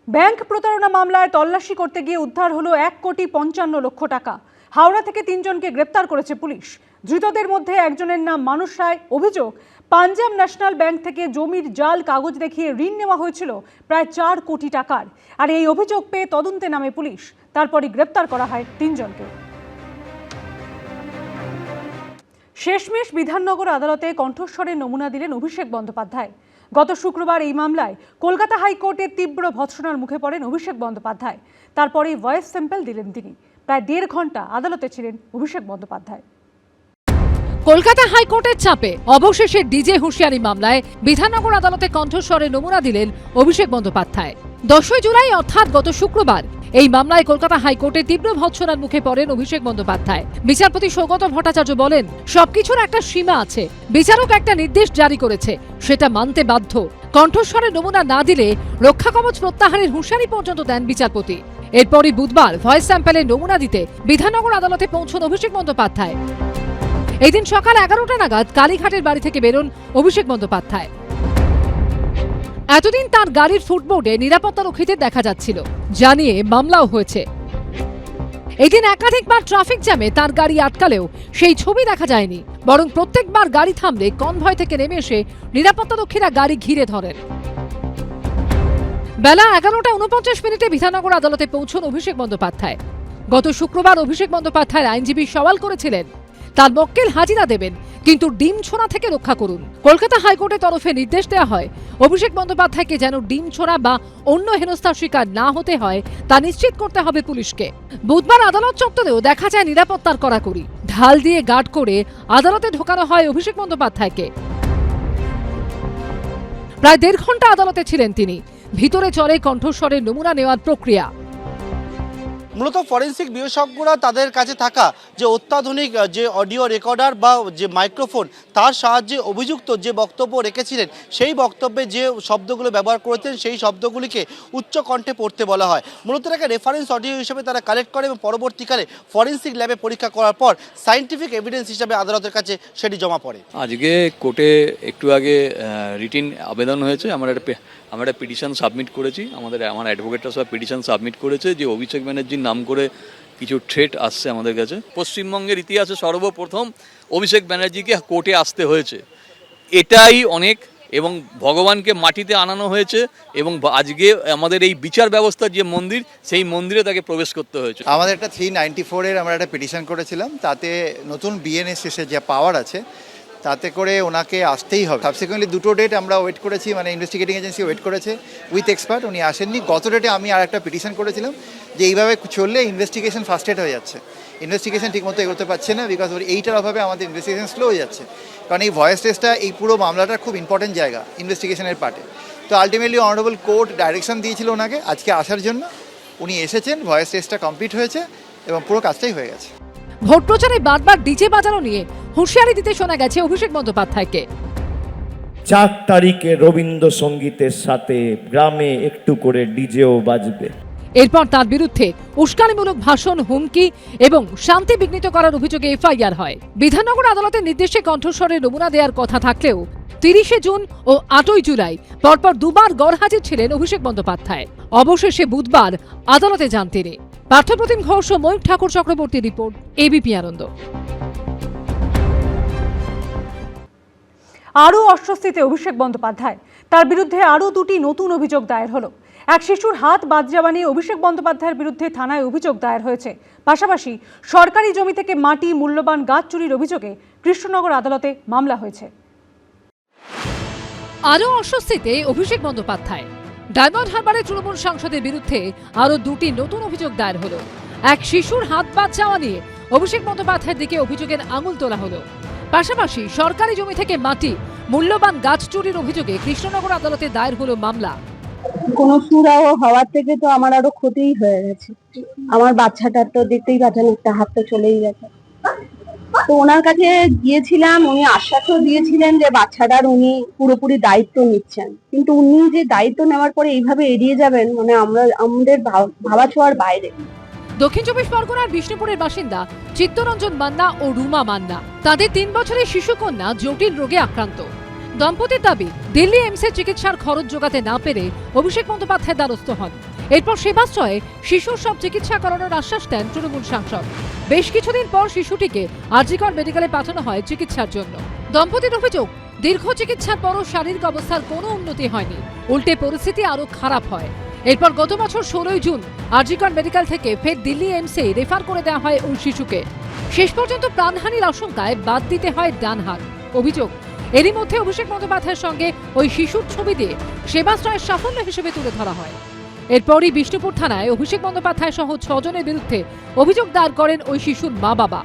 Bank প্রতারণা মামলায় তল্লাশি করতে গিয়ে উদ্ধার হলো 1,55,00,000 টাকা। হাওড়া থেকে 3 জনকে গ্রেপ্তার করেছে পুলিশ। ধৃতদের মধ্যে একজনের নাম মানুষ রায়। অভিযোগ, পাঞ্জাব ন্যাশনাল ব্যাংক থেকে জমির জাল কাগজ দেখিয়ে ঋণ নেওয়া হয়েছিল প্রায় 4 কোটি টাকার। আর এই অভিযোগ পেয়ে তদন্তে নামে পুলিশ। তারপরই গ্রেপ্তার করা হয় 3 জনকে। শেষমেশ বিধাননগর আদালতে কণ্ঠস্বরের নমুনা দিলেন অভিষেক বন্দ্যোপাধ্যায়। গত শুক্রবার এই মামলায় কলকাতা হাইকোর্টের তীব্র ভৎসনার মুখে পড়েন অভিষেক বন্দ্যোপাধ্যায়। তারপরেই ভয়েস স্যাম্পল দিলেন তিনি। প্রায় 1.5 ঘন্টা আদালতে ছিলেন অভিষেক বন্দ্যোপাধ্যায়। কলকাতা হাইকোর্টের চাপে অবশেষে ডিজে হুঁশিয়ারি মামলায় বিধাননগর আদালতে কণ্ঠস্বরে নমুনা দিলেন অভিষেক বন্দ্যোপাধ্যায়। 10 জুলাই অর্থাৎ গত শুক্রবার এই মামলায় কলকাতা হাইকোর্টের তীব্র ভৎসনার মুখে পড়েন অভিষেক বন্দ্যোপাধ্যায়। বিচারপতি সৌগত ভট্টাচার্য বলেন, সবকিছুর একটা সীমা আছে। বিচারক একটা নির্দেশ জারি করেছে, সেটা মানতে বাধ্য। কণ্ঠস্বরে নমুনা না দিলে রক্ষাকবচ প্রত্যাহারের হুঁশিয়ারি পর্যন্ত দেন বিচারপতি। এরপরই বুধবার ভয়েস স্যাম্পলের নমুনা দিতে বিধাননগর আদালতে পৌঁছন অভিষেক বন্দ্যোপাধ্যায়। এদিন সকাল 11টা নাগাদ কালীঘাটের বাড়ি থেকে বেরোন অভিষেক বন্দ্যোপাধ্যায়। এতদিন তার গাড়ির ফুটবোর্ডে নিরাপত্তারক্ষীদের দেখা যাচ্ছিল, জানিয়ে মামলাও হয়েছে। এদিন একাধিকবার ট্রাফিক জ্যামে তার গাড়ি আটকালেও সেই ছবি দেখা যায়নি, বরং প্রত্যেকবার গাড়ি থামলে কনভয় থেকে নেমে এসে নিরাপত্তারক্ষীরা গাড়ি ঘিরে ধরেন। বেলা 11:49 বিধাননগর আদালতে পৌঁছন অভিষেক বন্দ্যোপাধ্যায়। গত শুক্রবার অভিষেক বন্দ্যোপাধ্যায়ের আইনজীবী সওয়াল করেছিলেন তার মক্কেল হাজিরা দেবেন, কিন্তু ডিম ছোড়া থেকে রক্ষা করুন। কলকাতা হাইকোর্টের তরফে নির্দেশ দেওয়া হয় অভিষেক বন্দ্যোপাধ্যায়কে যেন ডিম ছোড়া বা অন্য হেনস্থার শিকার না হতে হয় তা নিশ্চিত করতে হবে পুলিশকে। বুধবার আদালত চত্বরেও দেখা যায় নিরাপত্তার কড়াকড়ি। ঢাল দিয়ে গার্ড করে আদালতে ঢোকানো হয় অভিষেক বন্দ্যোপাধ্যায়কে। প্রায় 1.5 ঘন্টা আদালতে ছিলেন তিনি। ভিতরে চলে কণ্ঠস্বরের নমুনা নেওয়ার প্রক্রিয়া। মূলত ফরেন্সিক বিশেষজ্ঞরা তাদের কাছে থাকা যে অত্যাধুনিক যে অডিও রেকর্ডার বা যে মাইক্রোফোন, তার সাহায্যে অভিযুক্ত যে বক্তব্য রেখেছিলেন সেই বক্তব্যে যে শব্দগুলো ব্যবহার করেছেন সেই শব্দগুলিকে উচ্চ কণ্ঠে পড়তে বলা হয়। মূলত এটাকে রেফারেন্স অডিও হিসেবে তারা কালেক্ট করে এবং পরবর্তীকালে ফরেন্সিক ল্যাবে পরীক্ষা করার পর সায়েন্টিফিক এভিডেন্স হিসাবে আদালতের কাছে সেটি জমা পড়ে। আজকে কোর্টে একটু আগে রিটিন আবেদন হয়েছে। আমরা একটা পিটিশন সাবমিট করেছি। আমার অ্যাডভোকেটরা সব পিটিশন সাবমিট করেছে যে অভিষেক ব্যানার্জির নাম করে কিছু থ্রেট আসছে আমাদের কাছে। পশ্চিমবঙ্গের ইতিহাসে সর্বপ্রথম অভিষেক ব্যানার্জিকে কোর্টে আসতে হয়েছে, এটাই অনেক। এবং ভগবানকে মাটিতে আনানো হয়েছে এবং আজকে আমাদের এই বিচার ব্যবস্থার যে মন্দির, সেই মন্দিরে তাকে প্রবেশ করতে হয়েছে। আমাদের একটা 394-এর আমরা একটা পিটিশন করেছিলাম, তাতে নতুন বিএনএসএসের যে পাওয়ার আছে তাতে করে ওনাকে আসতেই হবে। সাবসিকুয়েন্টলি 2টো ডেট আমরা ওয়েট করেছি, মানে ইনভেস্টিগেটিং এজেন্সি ওয়েট করেছে উইথ এক্সপার্ট, উনি আসেননি। গত ডেটে আমি আর একটা পিটিশন করেছিলাম যে এইভাবে চললে ইনভেস্টিগেশন ফার্স্টেড হয়ে যাচ্ছে, ইনভেস্টিগেশন ঠিকমতো এগোতে পারছে না, বিকজ এইটার অভাবে আমাদের ইনভেস্টিগেশন স্লো হয়ে যাচ্ছে। কারণ এই ভয়েস টেস্টটা এই পুরো মামলাটার খুব ইম্পর্টেন্ট জায়গা ইনভেস্টিগেশনের পার্টে। তো আলটিমেটলি অনারেবল কোর্ট ডাইরেকশন দিয়েছিল ওনাকে আজকে আসার জন্য, উনি এসেছেন, ভয়েস টেস্টটা কমপ্লিট হয়েছে এবং পুরো কাজটাই হয়ে গেছে। ভোট প্রচারে বারবার ডিজে বাজানো নিয়ে হুঁশিয়ারি দিতে শোনা গেছে অভিষেক বন্দ্যোপাধ্যায়কে। 4 তারিখে রবীন্দ্রসঙ্গীতের সাথে গ্রামে একটু করে ডিজেও বাজবে। এরপর তার বিরুদ্ধে উস্কানিমূলক ভাষণ, হুমকি এবং শান্তি বিঘ্নিত করার অভিযোগে এফআইআর হয়। বিধাননগর আদালতের নির্দেশে কণ্ঠস্বরে নমুনা দেওয়ার কথা থাকলেও 30 জুন ও 8 জুলাই পরপর দুবার গড়হাজির ছিলেন অভিষেক বন্দ্যোপাধ্যায়। অবশেষে বুধবার আদালতে যান তিনি। পার্থপ্রতিম ঘোষ ও ময়ূর ঠাকুর চক্রবর্তীর রিপোর্ট, এবিপি আনন্দ। আরও অস্বস্তিতে অভিষেক বন্দ্যোপাধ্যায়। তার বিরুদ্ধে আরও 2টি নতুন অভিযোগ দায়ের হলো। এক শিশুর হাত বাদ যাওয়া নিয়ে অভিষেক বন্দ্যোপাধ্যায়ের বিরুদ্ধে থানায় অভিযোগ দায়ের হয়েছে। পাশাপাশি সরকারি জমি থেকে মাটি, মূল্যবান গাছ চুরির অভিযোগে কৃষ্ণনগর আদালতে মামলা হয়েছে। আরও অস্বস্তিতে অভিষেক বন্দ্যোপাধ্যায়। ডায়মন্ড হারবারের তৃণমূল সাংসদের বিরুদ্ধে আরও 2টি নতুন অভিযোগ দায়ের হলো। এক শিশুর হাত বাদ যাওয়া নিয়ে অভিষেক বন্দ্যোপাধ্যায়ের দিকে অভিযোগের আঙুল তোলা হলো। পাশাপাশি সরকারি জমি থেকে মাটি, মূল্যবান গাছ চুরির অভিযোগে কৃষ্ণনগর আদালতে দায়ের হলো মামলা। কোনো সুরাহ হওয়ার থেকে তো আমার আরো ক্ষতিই হয়ে গেছে। আমার বাচ্চাটার তো দেখতেই পাচ্ছেন, একটা হাত তো চলেই গেছে। তো ওনার কাছে গিয়েছিলাম, উনি আশ্বাসও দিয়েছিলেন যে বাচ্চাটার উনি পুরোপুরি দায়িত্ব নিচ্ছেন, কিন্তু উনি যে দায়িত্ব নেওয়ার পরে এইভাবে এড়িয়ে যাবেন, মানে আমাদের ভাবা ছোঁয়ার বাইরে। দক্ষিণ 24 পরগনার বিষ্ণুপুরের বাসিন্দা চিত্তরঞ্জন মান্না ও রুমা মান্না। তাদের 3 বছরের শিশুকন্যা জটিল রোগে আক্রান্ত। দম্পতির দাবি, দিল্লি এইমসে চিকিৎসার খরচ জোগাতে না পেরে অভিষেক বন্দ্যোপাধ্যায় দ্বারস্থ হন। এরপর সেবাশ্রয়ে শিশুর সব চিকিৎসা করানোর আশ্বাস দেন তৃণমূল সাংসদ। বেশ কিছুদিন পর শিশুটিকে আরজিকর মেডিকেলে পাঠানো হয় চিকিৎসার জন্য। দম্পতির অভিযোগ, দীর্ঘ চিকিৎসার পরও শারীরিক অবস্থার কোনো উন্নতি হয়নি, উল্টে পরিস্থিতি আরো খারাপ হয়। এরপর গত বছর 16 জুন আরজিকর মেডিকেল থেকে ফের দিল্লি এইমসে রেফার করে দেওয়া হয় ওই শিশুকে। শেষ পর্যন্ত প্রাণহানির আশঙ্কায় বাদ দিতে হয় ডান হাত। অভিযোগ, এরই মধ্যে অভিষেক বন্দ্যোপাধ্যায়ের সঙ্গে ওই শিশুর ছবি দিয়ে সেবাশ্রয়ের সাফল্য হিসেবে তুলে ধরা হয়। এরপরই বিষ্ণুপুর থানায় অভিষেক বন্দ্যোপাধ্যায় সহ 6 জনের বিরুদ্ধে অভিযোগ দায়ের করেন ওই শিশুর মা বাবা।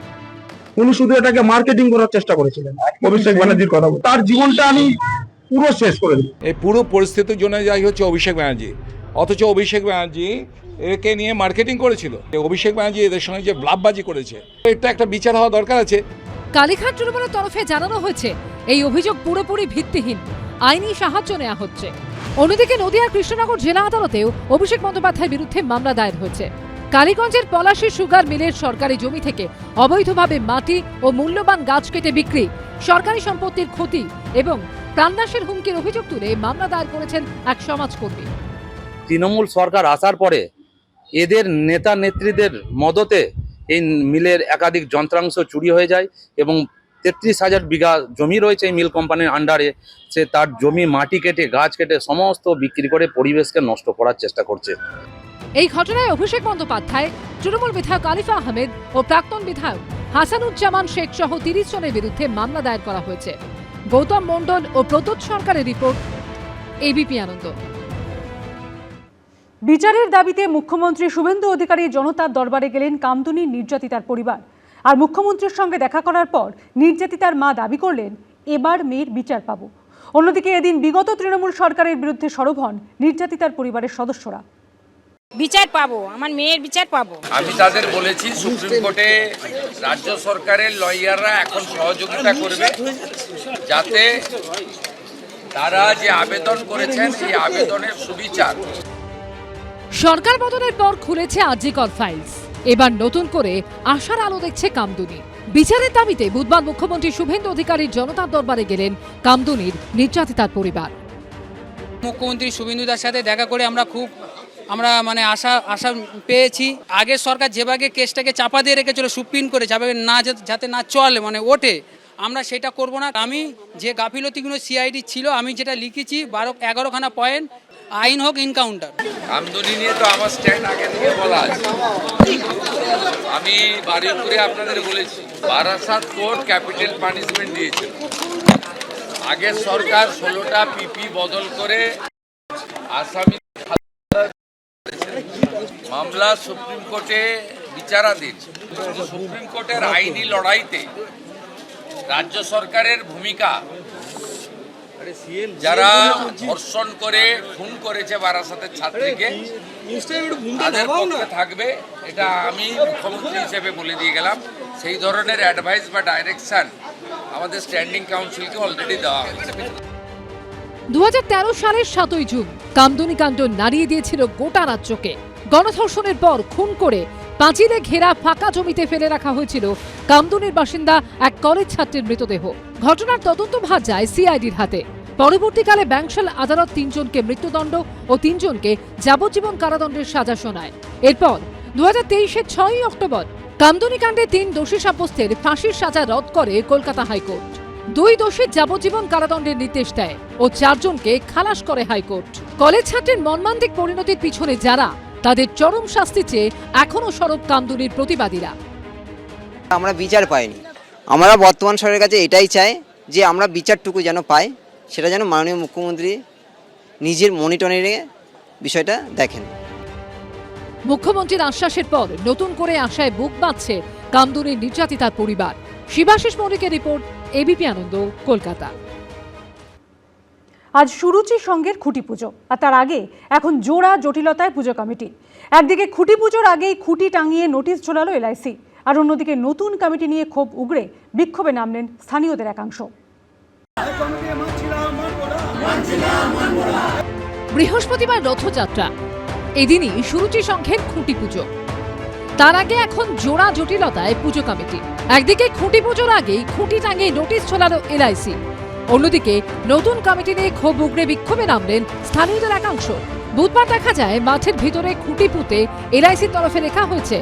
উনি শুধু এটাকে মার্কেটিং করার চেষ্টা করেছিলেন। অভিষেক ব্যানার্জির কথা বলতে তার জীবনটা আমি পুরো শেষ করে দিই। এই পুরো পরিস্থিতির জন্য যাই হচ্ছে অভিষেক ব্যানার্জি, অথচ অভিষেক ব্যানার্জি একে নিয়ে মার্কেটিং করেছিল। অভিষেক ব্যানার্জি এদের সঙ্গে যে ব্লাফবাজি করেছে, এটা একটা বিচার হওয়া দরকার আছে। কালীঘাট তৃণমূলের তরফে জানানো হয়েছে এই অভিযোগ পুরোপুরি ভিত্তিহীন, আইনি সাহায্য নেওয়া হচ্ছে। অন্যদিকে নদিয়ার কৃষ্ণনগর জেলা আদালতেও অভিষেক বন্দ্যোপাধ্যায়ের বিরুদ্ধে মামলা দায়ের হয়েছে। কালীগঞ্জের পলাশী সুগার মিলের সরকারি জমি থেকে অবৈধভাবে মাটি ও মূল্যবান গাছ কেটে বিক্রি, সরকারি সম্পত্তির ক্ষতি এবং প্রাণনাশের হুমকির অভিযোগ তুলে মামলা দায়ের করেছেন এক সমাজকর্মী। তৃণমূল সরকার আসার পরে এদের নেতা নেত্রীদের মদতে এই মিলের একাধিক যন্ত্রাংশ চুরি হয়ে যায় এবং 33,000 বিঘা জমি রয়েছে এই মিল কোম্পানির আন্ডারে। সে তার জমি মাটি কেটে গাছ কেটে সমস্ত বিক্রি করে পরিবেশকে নষ্ট করার চেষ্টা করছে। এই ঘটনায় অভিষেক বন্দ্যোপাধ্যায়, তৃণমূল বিধায়ক আলিফা আহমেদ ও প্রাক্তন বিধায়ক হাসানুজ্জামান শেখ সহ 30 জনের বিরুদ্ধে মামলা দায়ের করা হয়েছে। গৌতম মণ্ডল ও প্রতোষ সরকারের রিপোর্ট, এবিপি আনন্দ। বিচারের দাবিতে মুখ্যমন্ত্রী শুভেন্দু অধিকারী জনতার দরবারে গেলেন কামদুনির নির্যাতিতার পরিবার। আর মুখ্যমন্ত্রীর সঙ্গে দেখা করার পর নির্যাতিতার মা দাবি করলেন, এবার মেয়ের বিচার পাবো। অন্যদিকে এদিন বিগত তৃণমূল সরকারের বিরুদ্ধে সরব হন নির্যাতিতার পরিবারের সদস্যরা। বিচার পাবো, আমার মেয়ের বিচার পাবো। আমি তাদের বলেছি সুপ্রিম কোর্টে রাজ্য সরকারের লয়াররা এখন সহযোগিতা করবে, যাতে তারা যে আবেদন করেছেন সেই আবেদনের সুবিচার। সরকার বদলের পর খুলেছে আরজিকর ফাইলস। এবার নতুন করে আশার আলো দেখছে কামদুনি। বিচারের দাবিতে বুধবার মুখ্যমন্ত্রী শুভেন্দু অধিকারীর জনতার দরবারে গেলেন কামদুনির নির্যাতিতার পরিবার। মুখ্যমন্ত্রী শুভেন্দুদার সাথে দেখা করে আমরা আশা পেয়েছি। আগের সরকার যেভাবে কেসটাকে চাপা দিয়ে রেখেছিল সুপ্রিম কোর্টে, যাতে না চলে ওঠে, আমরা সেটা করব না। আমি যে গাফিলতিগুলো সিআইডি ছিল, আমি যেটা লিখেছি 11খানা পয়েন্ট, আইন হোক ইনকাউন্টার। আমদনি নিয়ে তো আমার স্ট্যান্ড আগে থেকে বলা আছে। আমি বারুইপুরে আপনাদের বলেছি, বারাসাত কোর্ট ক্যাপিটাল পানিশমেন্ট দিয়েছিল। আগের সরকার 16টা পিপি বদল করে আসামি মামলা সুপ্রিম কোর্টে বিচারাধীন। সুপ্রিম কোর্টের আইনি লড়াইতে রাজ্য সরকারের ভূমিকা, যারা ধর্ষণ করে খুন করেছে বারাসাতের ছাত্রীকে, তাদের পক্ষে থাকবে, এটা আমি মুখ্যমন্ত্রী হিসেবে বলে দিয়ে গেলাম। সেই ধরনের অ্যাডভাইস বা ডাইরেকশন আমাদের স্ট্যান্ডিং কাউন্সিলকে অলরেডি দেওয়া হয়েছে। 2013 সালের 7 জুন কামদুনি কাণ্ড নাড়িয়ে দিয়েছিল গোটা রাজ্যকে। গণধর্ষণের পর খুন করে পাঁচিলে ঘেরা ফাঁকা জমিতে ফেলে রাখা হয়েছিল কামদুনির বাসিন্দা এক কলেজ ছাত্রের মৃতদেহ। ঘটনার তদন্ত ভার যায় সিআইডির হাতে। পরবর্তীকালে ব্যাংশাল আদালত 3 জনকে মৃত্যুদণ্ড ও 3 জনকে যাবজ্জীবন কারাদণ্ডের সাজা শোনায়। এরপর 2023-এর 6 অক্টোবর কামদুনি কাণ্ডে 3 দোষী সাব্যস্তের ফাঁসির সাজা রদ করে কলকাতা হাইকোর্ট। 2 দোষীর যাবজ্জীবন কারাদণ্ডের নির্দেশ দেয় ও 4 জনকে খালাস করে হাইকোর্ট। কলেজ ছাত্রের মর্মান্তিক পরিণতির পিছনে যারা, তাদের চরম শাস্তি চেয়ে এখনো সরব কামদুনির প্রতিবাদীরা। আমরা বিচার পাইনি। আমরা বর্তমান সরকারের কাছে এটাই চাই যে আমরা বিচারটুকু যেন পাই, সেটা যেন মাননীয় মুখ্যমন্ত্রী নিজের মনিটরিংয়ে বিষয়টা দেখেন। মুখ্যমন্ত্রীর আশ্বাসের পর নতুন করে আশায় বুক বাঁধছে কামদুনির নির্যাতিতার পরিবার। শিবাশিস মৌলিকের রিপোর্ট, এবিপি আনন্দ, কলকাতা। আজ সুরুচি সংঘের খুঁটি পুজো, আর তার আগে এখন জোড়া জটিলতায় পুজো কমিটি। একদিকে খুঁটি পুজোর আগেই খুঁটি টাঙিয়ে নোটিশ ঝোলালো এলআইসি, আর অন্যদিকে নতুন কমিটি নিয়ে ক্ষোভ উগড়ে বিক্ষোভে নামলেন স্থানীয়দের একাংশ। বৃহস্পতিবার রথযাত্রা, এদিনই সুরুচি সংঘের খুঁটি পুজো। তার আগে এখন জোড়া জটিলতায় পুজো কমিটি। একদিকে খুঁটি পুজোর আগেই খুঁটি টাঙিয়ে নোটিশ ঝোলালো এলআইসি, অন্যদিকে নতুন কমিটি নিয়ে ক্ষোভ উগড়ে বিক্ষোভে নামলেন স্থানীয়দের একাংশ। বুধবার দেখা যায় মাঠের ভিতরে খুঁটি পুঁতে এলআইসির তরফে লেখা হয়েছে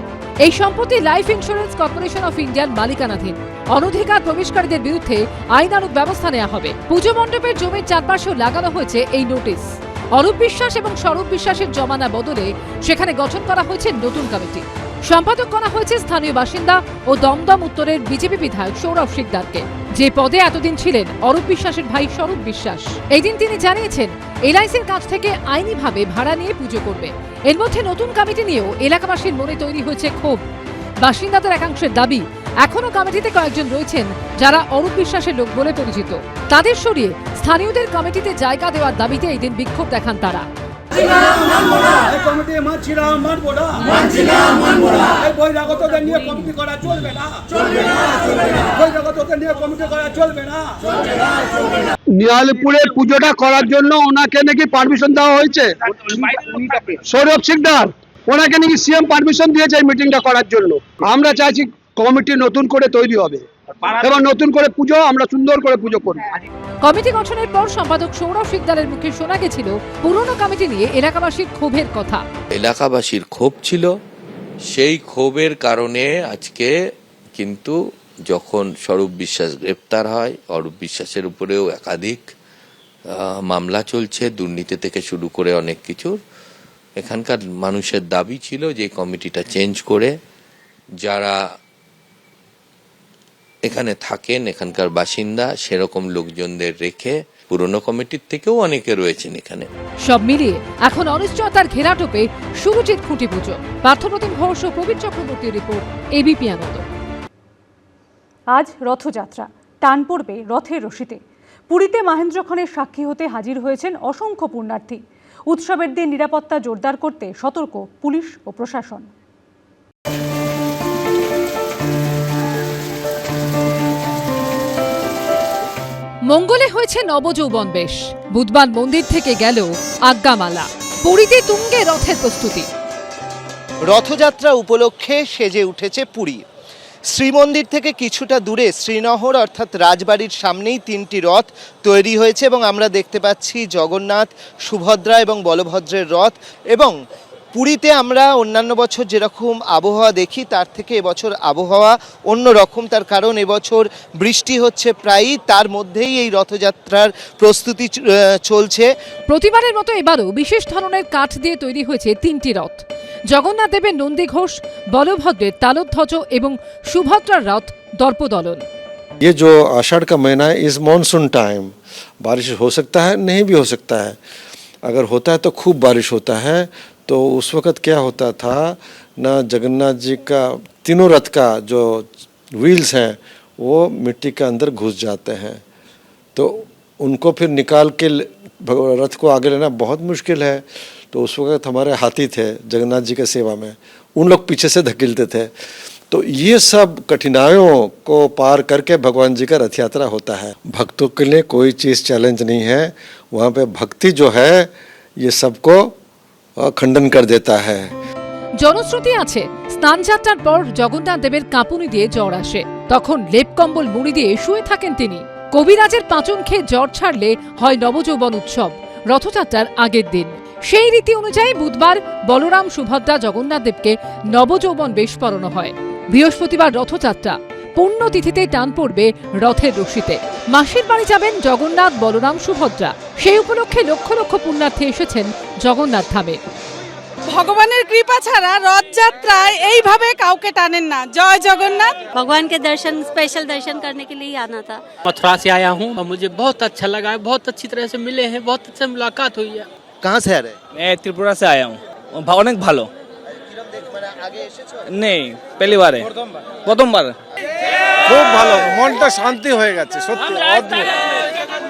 এই সম্পত্তি লাইফ ইন্স্যুরেন্স কর্পোরেশন অফ ইন্ডিয়ার মালিকানাধীন। অনধিকার প্রবেশকারীদের বিরুদ্ধে আইনানুগ ব্যবস্থা নেওয়া হবে। পুজো মণ্ডপের জমির চারপাশেও লাগানো হয়েছে এই নোটিশ। অরূপ বিশ্বাস এবং স্বরূপ বিশ্বাসের জমানা বদলে সেখানে গঠন করা হয়েছে নতুন কমিটি। সম্পাদক করা হয়েছে স্থানীয় বাসিন্দা ও দমদম উত্তরের বিজেপি বিধায়ক সৌরভ শিকদারকে, যে পদে এতদিন ছিলেন অরূপ বিশ্বাসের ভাই স্বরূপ বিশ্বাস। এই দিন তিনি জানিয়েছেন এলআইসির কাছ থেকে আইনিভাবে ভাড়া নিয়ে পুজো করবে। এর মধ্যে নতুন কমিটি নিয়েও এলাকাবাসীর মনে তৈরি হয়েছে ক্ষোভ। বাসিন্দাদের একাংশের দাবি, এখনো কমিটিতে কয়েকজন রয়েছেন যারা অরূপ বিশ্বাসের লোক বলে পরিচিত। তাদের সরিয়ে স্থানীয়দের কমিটিতে জায়গা দেওয়ার দাবিতে এই দিন বিক্ষোভ দেখান তারা। নিহালপুরের পুজোটা করার জন্য ওনাকে নাকি পারমিশন দেওয়া হয়েছে, সৌরভ শিকদার ওনাকে নাকি সিএম পারমিশন দিয়েছে এই মিটিংটা করার জন্য। আমরা চাইছি কমিটি নতুন করে তৈরি হবে এবং নতুন করে পুজো আমরা সুন্দর করে পুজো করব। কমিটি গঠনের পর সম্পাদক সৌরভ শিকদারের মুখে শোনা গেছিল পুরনো কমিটি নিয়ে এলাকাবাসীর ক্ষোভের কথা। এলাকাবাসীর ক্ষোভ ছিল, সেই ক্ষোভের কারণে আজকে কিন্তু যখন স্বরূপ বিশ্বাস গ্রেপ্তার হয়, অরূপ বিশ্বাসের উপরেও একাধিক মামলা চলছে, দুর্নীতি থেকে শুরু করে অনেক কিছুর। এখানকার মানুষের দাবি ছিল যে কমিটিটা চেঞ্জ করে যারা এখানে থাকেন, এখানকার বাসিন্দা, সেরকম লোকজনদের রেখে, পুরনো কমিটির থেকেও অনেকে রয়েছেন এখানে। সব মিলিয়ে এখন অনিশ্চয়তার ঘেরাটোপে সুরুচির খুঁটি পুজো। পার্থপ্রতিম ঘোষ ও প্রবীর চক্রবর্তীর রিপোর্ট, এবিপি আনন্দ। আজ রথযাত্রা, টান পড়বে রথের রশিতে। পুরীতে মাহেন্দ্রক্ষণের সাক্ষী হতে হাজির হয়েছেন অসংখ্য পুণ্যার্থী। উৎসবের দিন নিরাপত্তা জোরদার করতে সতর্ক পুলিশ ও প্রশাসন। মঙ্গলে হয়েছে নবযৌবন বেশ। বুধবার মন্দির থেকে গেল আজ্ঞামালা। পুরীতে তুঙ্গে রথের প্রস্তুতি। রথযাত্রা উপলক্ষে সেজে উঠেছে পুরী। শ্রীমন্দির থেকে কিছুটা দূরে শ্রীনগর অর্থাৎ রাজবাড়ির সামনেই 3টি রথ তৈরি হয়েছে এবং আমরা দেখতে পাচ্ছি জগন্নাথ, সুভদ্রা এবং বলভদ্রের রথ। এবং পুরীতে আমরা অন্যান্য বছর যেরকম আবহাওয়া দেখি তার থেকে এবছর আবহাওয়া অন্যরকম। তার কারণ এবছর বৃষ্টি হচ্ছে প্রায়ই, তার মধ্যেই এই রথযাত্রার প্রস্তুতি চলছে। প্রতিবারের মতো এবারও বিশেষ ধরনের কাঠ দিয়ে তৈরি হয়েছে 3টি রথ। জগন্নাথ দেবের নন্দীঘোষ, বলভদ্রের তালধ্বজ এবং সুভদ্রার রথ দর্পদলন। ये जो आषाढ़ का महीना है, इस मानसून टाइम बारिश हो सकता है, नहीं भी हो सकता है। अगर होता है तो खूब बारिश होता है। तो उस वक़्त क्या होता था ना, जगन्नाथ जी का तीनों रथ का जो व्हील्स हैं वो मिट्टी के अंदर घुस जाते हैं, तो उनको फिर निकाल के रथ को आगे लेना बहुत मुश्किल है। तो उस वक़्त हमारे हाथी थे जगन्नाथ जी के सेवा में, उन लोग पीछे से धकेलते थे। तो ये सब कठिनाइयों को पार करके भगवान जी का रथ यात्रा होता है। भक्तों के लिए कोई चीज़ चैलेंज नहीं है, वहाँ पे भक्ति जो है ये सबको खंडन कर देता है। জনশ্রুতি আছে স্নান যাত্রার পর জগন্নাথ দেবের কাঁপুনি দিয়ে জ্বর আসে, তখন লেপ কম্বল মুড়ি দিয়ে শুয়ে থাকেন তিনি। কবিরাজের পাঁচন খেয়ে জ্বর ছাড়লে হয় নবযৌবন উৎসব রথযাত্রার আগের দিন। সেই রীতি অনুযায়ী বুধবার বলরাম, সুভদ্রা, জগন্নাথ দেবকে নবযৌবন বেশ পরানো হয়। বৃহস্পতিবার রথযাত্রা, পুণ্যতিথিতে টান পড়বে রথের রশিতে। মাসির বাড়ি যাবেন জগন্নাথ, বলরাম, সুভদ্রা। সেই উপলক্ষে লক্ষ লক্ষ পুণ্যার্থী এসেছেন জগন্নাথ ধামে। ভগবানের কৃপা ছাড়া রথযাত্রায় এইভাবে কাউকে টানেন না। জয় জগন্নাথ। भगवान के दर्शन, स्पेशल दर्शन करने के लिए ही आना था। मथुरा से आया हूँ और मुझे बहुत अच्छा लगा है, बहुत अच्छी तरह से मिले हैं, बहुत अच्छा मुलाकात हुई है। कहाँ से आ रहे हैं? मैं त्रिपुरा से आया हूँ। অনেক ভালো। নেই, পहली बार है, প্রথমবার। খুব ভালো, মনটা শান্তি হয়ে গেছে, সত্যি অদ্ভুত।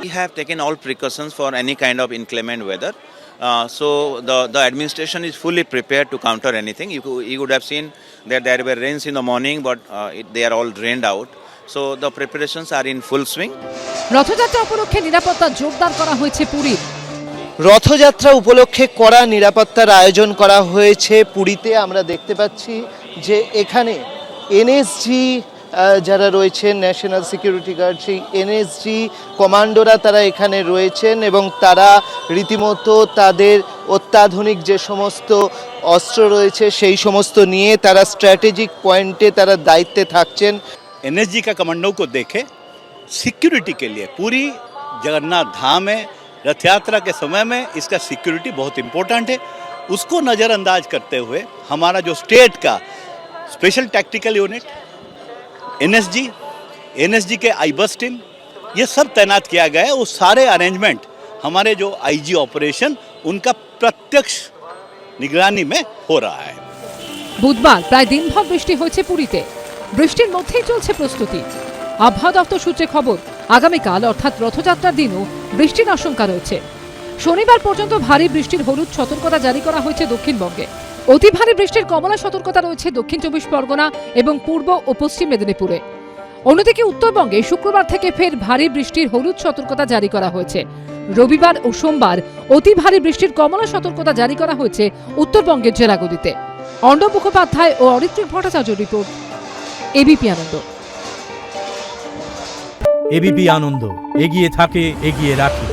We have taken all precautions for any kind of inclement weather. So the administration is fully prepared to counter anything. You would have seen that there were rains in the morning, but they are all drained out. So the preparations are in full swing. Rathyatra উপলক্ষে নিরাপত্তা জোরদার করা হয়েছে পুরীর। রথযাত্রা উপলক্ষে কড়া নিরাপত্তার আয়োজন করা হয়েছে পুরীতে। আমরা দেখতে পাচ্ছি যে এখানে এনএসজি যারা রয়েছেন ন্যাশনাল সিকিউরিটি গার্ড, সেই এনএসজি কমান্ডোরা তারা এখানে রয়েছেন এবং তারা রীতিমতো তাদের অত্যাধুনিক যে সমস্ত অস্ত্র রয়েছে সেই সমস্ত নিয়ে তারা স্ট্র্যাটেজিক পয়েন্টে তারা দায়িত্বে থাকছেন। एनएसजी का कमांडो को देखे सिक्योरिटी के लिए पूरी जगन्नाथ धाम में रथ यात्रा के समय में इसका सिक्योरिटी बहुत इम्पोर्टेंट है, उसको नज़रअंदाज करते हुए हमारा जो स्टेट का स्पेशल टैक्टिकल यूनिट एनएसजी के आईबस टीम ये सब तैनात किया गया है। वो सारे अरेंजमेंट हमारे जो आईजी ऑपरेशन उनका प्रत्यक्ष निगरानी में हो रहा है। বুধবার প্রায় দিনভর বৃষ্টি হয়েছে পুরীতে। বৃষ্টির মধ্যেই চলছে প্রস্তুতি। আবহাওয়া দপ্তর সূত্রে খবর, আগামীকাল অর্থাৎ রথযাত্রার দিনও বৃষ্টির আশঙ্কা রয়েছে। শনিবার পর্যন্ত ভারী বৃষ্টির হলুদ সতর্কতা জারি করা হয়েছে দক্ষিণবঙ্গে। অতি ভারী বৃষ্টির কমলা সতর্কতা রয়েছে দক্ষিণ 24 পরগনা এবং পূর্ব ও পশ্চিম মেদিনীপুরে। অন্যদিকে উত্তরবঙ্গে শুক্রবার থেকে ফের ভারী বৃষ্টির হলুদ সতর্কতা জারি করা হয়েছে। রবিবার ও সোমবার অতি ভারী বৃষ্টির কমলা সতর্কতা জারি করা হয়েছে উত্তরবঙ্গের জেলাগুলিতে। অর্ণব মুখোপাধ্যায় ও অরিত্রিক ভট্টাচার্য রিপোর্ট, এবিপি আনন্দ। এবিপি আনন্দ, এগিয়ে থাকে, এগিয়ে রাখে।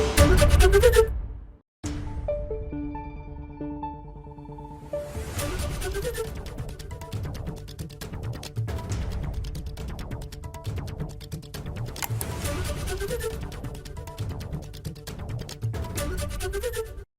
Thank you.